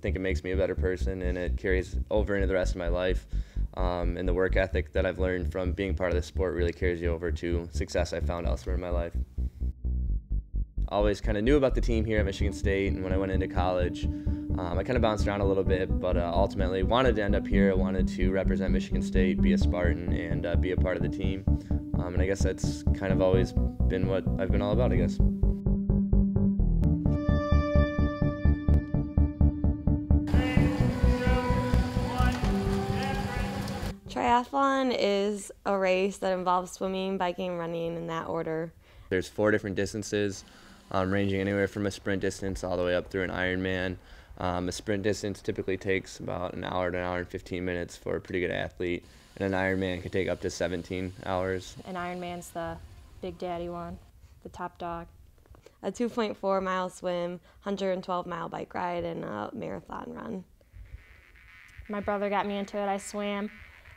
think it makes me a better person, and it carries over into the rest of my life. And the work ethic that I've learned from being part of this sport really carries you over to success I found elsewhere in my life. Always kind of knew about the team here at Michigan State, and when I went into college, I kind of bounced around a little bit, but ultimately wanted to end up here. I wanted to represent Michigan State, be a Spartan, and be a part of the team. And I guess that's kind of always been what I've been all about, I guess. Triathlon is a race that involves swimming, biking, running in that order. There's 4 different distances, ranging anywhere from a sprint distance all the way up through an Ironman. A sprint distance typically takes about an hour to an hour and 15 minutes for a pretty good athlete, and an Ironman can take up to 17 hours. An Ironman's the big daddy one, the top dog. A 2.4-mile swim, 112-mile bike ride, and a marathon run. My brother got me into it. I swam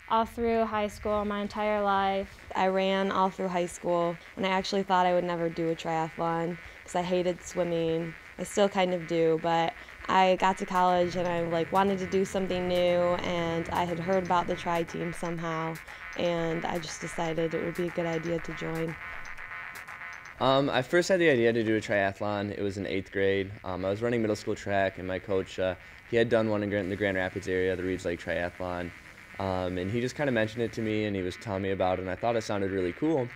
all through high school, my entire life. I ran all through high school, and I actually thought I would never do a triathlon because I hated swimming. I still kind of do, but I got to college and I wanted to do something new, and I had heard about the tri team somehow, and I just decided it would be a good idea to join. I first had the idea to do a triathlon. It was in 8th grade. I was running middle school track, and my coach, he had done one in the Grand Rapids area, the Reeds Lake Triathlon. And he just kind of mentioned it to me, and he was telling me about it, and I thought it sounded really cool.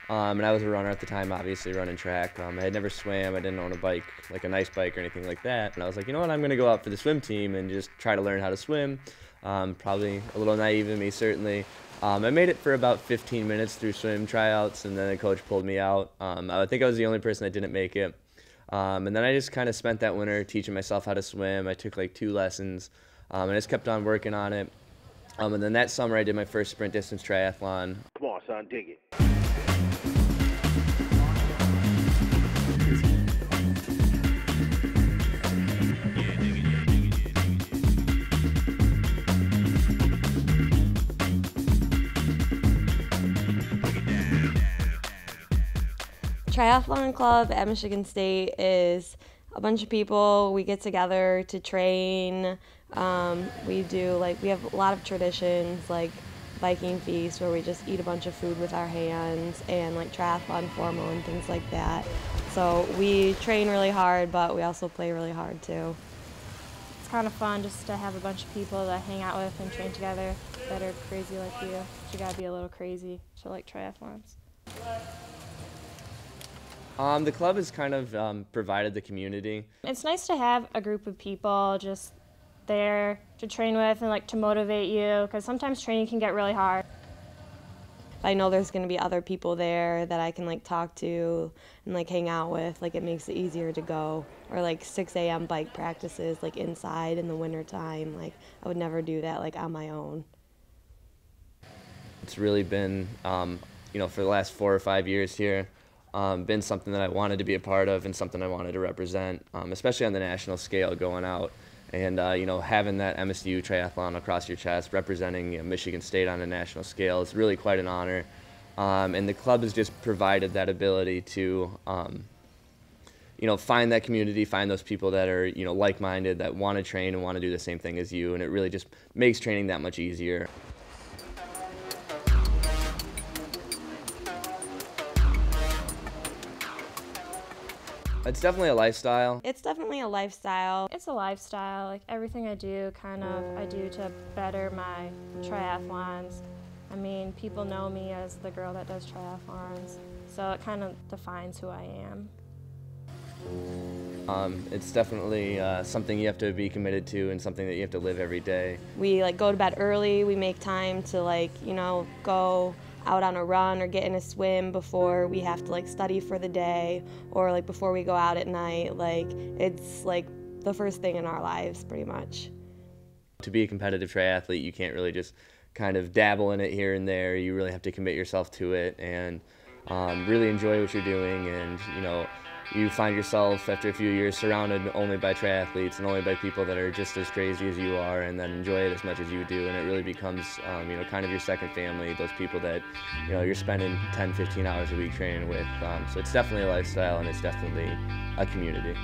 And I was a runner at the time, obviously, running track. I had never swam. I didn't own a bike, like a nice bike or anything like that. And I was like, you know what, I'm going to go out for the swim team and just try to learn how to swim. Probably a little naive of me, certainly. I made it for about 15 minutes through swim tryouts, and then the coach pulled me out. I think I was the only person that didn't make it. And then I just kind of spent that winter teaching myself how to swim. I took like 2 lessons, and I just kept on working on it. And then that summer I did my first sprint distance triathlon. Come on, son, dig it. Triathlon Club at Michigan State is a bunch of people. We get together to train. We have a lot of traditions like Viking feast where we just eat a bunch of food with our hands, and like triathlon formal and things like that. So we train really hard, but we also play really hard too. It's kind of fun just to have a bunch of people to hang out with and train together that are crazy like you. But you gotta be a little crazy to like triathlons. The club has kind of provided the community. It's nice to have a group of people just there to train with and to motivate you, because sometimes training can get really hard. I know there's going to be other people there that I can talk to and hang out with. It makes it easier to go. Or 6 a.m. bike practices inside in the winter time. I would never do that on my own. It's really been for the last 4 or 5 years here, been something that I wanted to be a part of and something I wanted to represent, especially on the national scale, going out and having that MSU triathlon across your chest, representing Michigan State on a national scale is really quite an honor. And the club has just provided that ability to find that community, find those people that are like-minded, that want to train and want to do the same thing as you, and it really just makes training that much easier. It's definitely a lifestyle. It's definitely a lifestyle. It's a lifestyle. Everything I do, I do to better my triathlons. I mean, people know me as the girl that does triathlons, so it kind of defines who I am. It's definitely something you have to be committed to and something that you have to live every day. We go to bed early. We make time to go out on a run or get in a swim before we have to study for the day, or before we go out at night. It's the first thing in our lives pretty much. To be a competitive triathlete, you can't really just kind of dabble in it here and there. You really have to commit yourself to it and really enjoy what you're doing, and you find yourself after a few years surrounded only by triathletes and only by people that are just as crazy as you are and that enjoy it as much as you do, and it really becomes kind of your second family, those people that you're spending 10-15 hours a week training with. So it's definitely a lifestyle, and it's definitely a community.